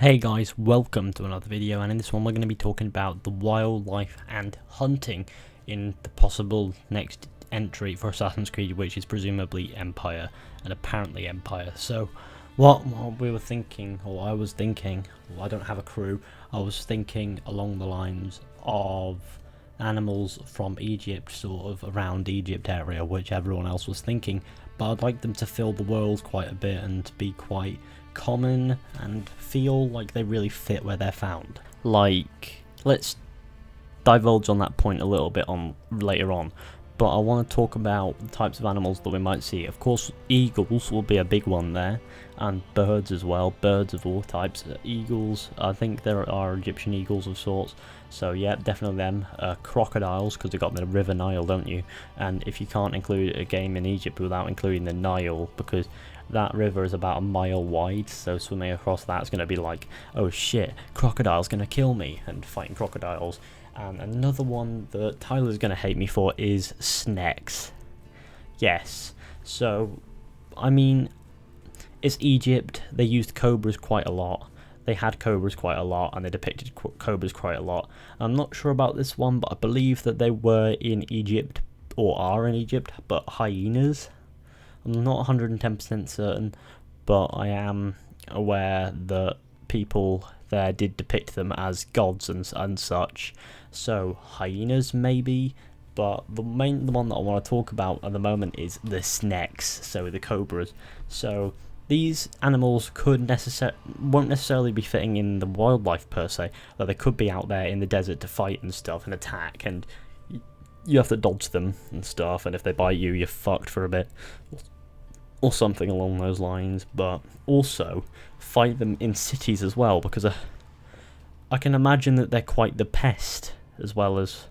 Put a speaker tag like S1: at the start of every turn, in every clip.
S1: Hey guys, welcome to another video, and in this one we're going to be talking about the wildlife and hunting in the possible next entry for Assassin's Creed, which is presumably Empire, and apparently Empire. So what we were thinking, or I was thinking, well, I don't have a crew, I was thinking along the lines of animals from Egypt, sort of around Egypt area, which everyone else was thinking, but I'd like them to fill the world quite a bit and be quite common and feel like they really fit where they're found. Like, let's divulge on that point a little bit on later on, but I want to talk about the types of animals that we might see. Of course, eagles will be a big one there, and birds as well, birds of all types. Eagles, I think there are Egyptian eagles of sorts, so yeah, definitely them. Crocodiles, because you've got the River Nile, don't you? And if you can't include a game in Egypt without including the Nile, because that river is about a mile wide, so swimming across that's going to be like, oh shit, crocodile's going to kill me, and fighting crocodiles. And another one that Tyler's going to hate me for is snakes. Yes, so, I mean, it's Egypt, they used cobras quite a lot. They had cobras quite a lot, and they depicted cobras quite a lot. I'm not sure about this one, but I believe that they were in Egypt, or are in Egypt, but hyenas. I'm not 110% certain, but I am aware that people there did depict them as gods and such. So hyenas maybe, but the one that I want to talk about at the moment is the snakes, so the cobras. So these animals won't necessarily be fitting in the wildlife per se, though they could be out there in the desert to fight and stuff and attack, and you have to dodge them and stuff, and if they bite you, you're fucked for a bit, or something along those lines. But also fight them in cities as well, because I can imagine that they're quite the pest as well as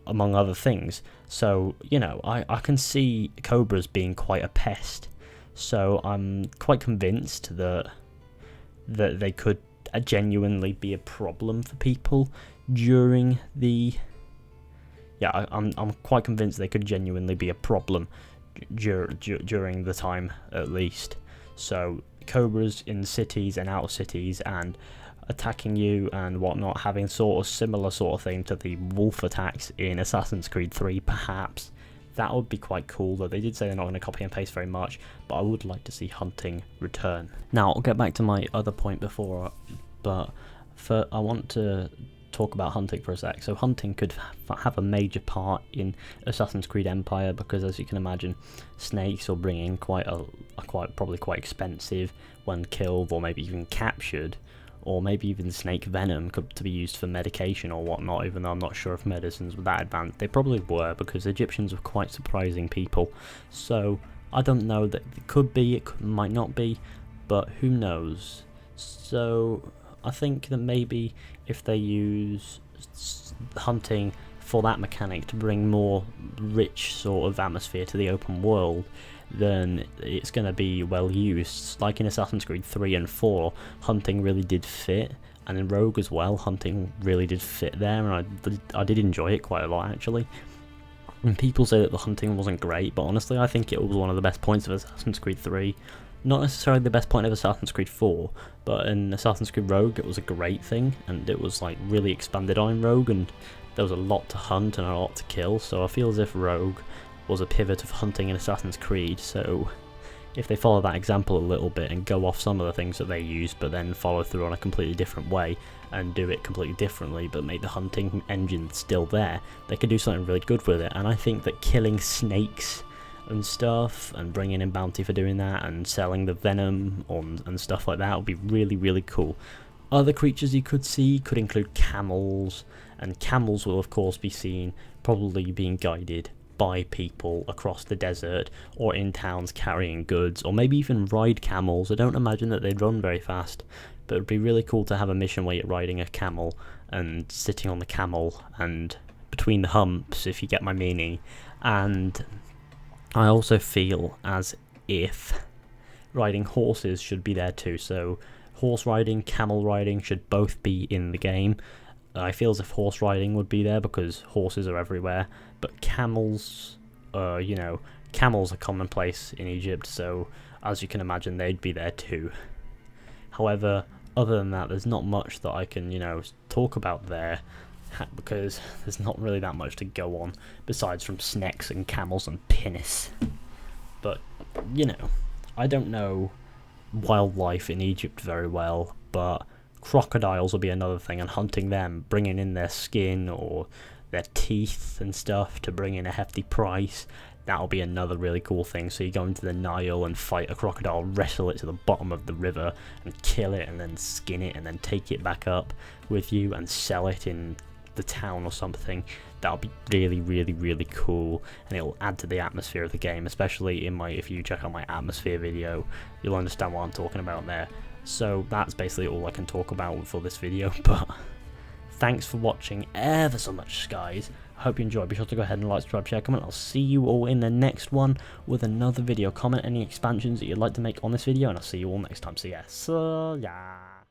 S1: among other things. So, you know, I can see cobras being quite a pest. So I'm quite convinced that they could genuinely be a problem for people during the... Yeah, I'm quite convinced they could genuinely be a problem during the time, at least. So cobras in cities and out of cities and attacking you and whatnot, having sort of similar sort of thing to the wolf attacks in Assassin's Creed 3 perhaps. That would be quite cool, though they did say they're not going to copy and paste very much, but I would like to see hunting return. Now I'll get back to my other point before, but I want to talk about hunting for a sec. So hunting could have a major part in Assassin's Creed Empire, because as you can imagine, snakes will bring in probably quite expensive when killed, or maybe even captured, or maybe even snake venom to be used for medication or whatnot, even though I'm not sure if medicines were that advanced. They probably were, because Egyptians were quite surprising people. So I don't know, that it could be, might not be, but who knows. So I think that maybe if they use hunting for that mechanic to bring more rich sort of atmosphere to the open world, then it's going to be well used. Like in Assassin's Creed 3 and 4, hunting really did fit, and in Rogue as well, hunting really did fit there, and I did enjoy it quite a lot actually. And people say that the hunting wasn't great, but honestly I think it was one of the best points of Assassin's Creed 3. Not necessarily the best point of Assassin's Creed 4, but in Assassin's Creed Rogue it was a great thing, and it was like really expanded on in Rogue, and there was a lot to hunt and a lot to kill, so I feel as if Rogue was a pivot of hunting in Assassin's Creed. So if they follow that example a little bit and go off some of the things that they used, but then follow through on a completely different way and do it completely differently, but make the hunting engine still there, they could do something really good with it. And I think that killing snakes and stuff, and bringing in bounty for doing that, and selling the venom and stuff like that would be really, really cool. Other creatures you could see could include camels, and camels will of course be seen probably being guided by people across the desert or in towns carrying goods, or maybe even ride camels. I don't imagine that they'd run very fast, but it would be really cool to have a mission where you're riding a camel and sitting on the camel and between the humps, if you get my meaning. And I also feel as if riding horses should be there too, so horse riding, camel riding should both be in the game. I feel as if horse riding would be there because horses are everywhere, but camels, you know, camels are commonplace in Egypt, so as you can imagine they'd be there too. However, other than that, there's not much that I can, talk about there, because there's not really that much to go on, besides from snakes and camels and pinnis. But, I don't know wildlife in Egypt very well, but crocodiles will be another thing, and hunting them, bringing in their skin or their teeth and stuff to bring in a hefty price, that'll be another really cool thing. So you go into the Nile and fight a crocodile, wrestle it to the bottom of the river and kill it, and then skin it and then take it back up with you and sell it in the town or something. That'll be really, really, really cool, and it'll add to the atmosphere of the game, especially if you check out my atmosphere video, you'll understand what I'm talking about there. So that's basically all I can talk about for this video, but thanks for watching ever so much, guys. I hope you enjoyed. Be sure to go ahead and like, subscribe, share, comment. I'll see you all in the next one with another video. Comment any expansions that you'd like to make on this video, and I'll see you all next time. So yeah.